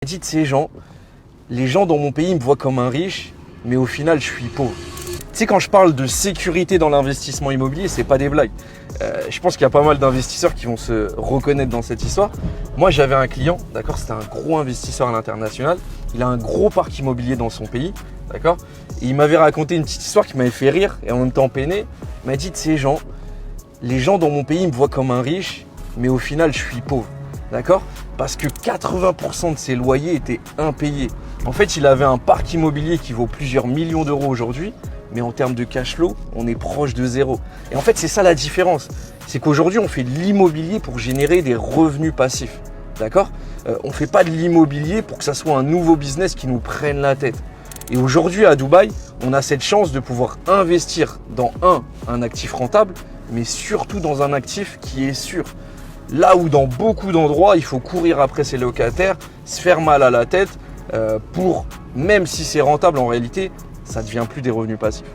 Dites ces gens, les gens dans mon pays me voient comme un riche, mais au final je suis pauvre. Tu sais, quand je parle de sécurité dans l'investissement immobilier, c'est pas des blagues. Je pense qu'il y a pas mal d'investisseurs qui vont se reconnaître dans cette histoire. Moi, j'avais un client, d'accord, c'était un gros investisseur à l'international. Il a un gros parc immobilier dans son pays, d'accord. Et il m'avait raconté une petite histoire qui m'avait fait rire et en même temps peiner. Il m'a dit de ces gens, les gens dans mon pays me voient comme un riche, mais au final je suis pauvre. D'accord? Parce que 80% de ses loyers étaient impayés. En fait, il avait un parc immobilier qui vaut plusieurs millions d'euros aujourd'hui, mais en termes de cash flow, on est proche de zéro. Et en fait, c'est ça la différence. C'est qu'aujourd'hui, on fait de l'immobilier pour générer des revenus passifs. D'accord? On ne fait pas de l'immobilier pour que ça soit un nouveau business qui nous prenne la tête. Et aujourd'hui, à Dubaï, on a cette chance de pouvoir investir dans un actif rentable, mais surtout dans un actif qui est sûr. Là où dans beaucoup d'endroits, il faut courir après ses locataires, se faire mal à la tête pour, même si c'est rentable en réalité, ça ne devient plus des revenus passifs.